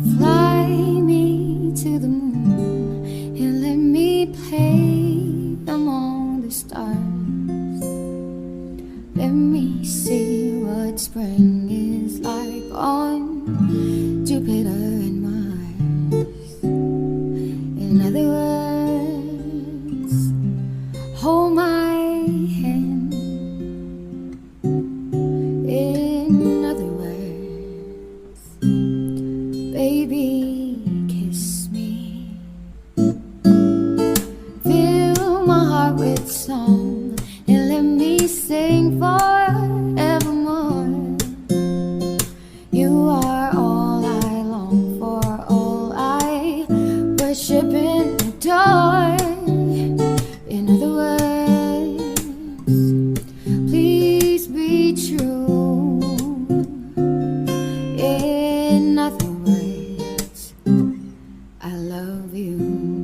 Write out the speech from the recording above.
Fly me to the moon and let me play among the stars. Let me see what spring is like on Jupiter and Mars. In other words, hold my hand. In other words, baby, kiss me. Fill my heart with song and let me sing forevermore. You are all I long for, all I worship and adore. In other words, please be true. In other words, I love you.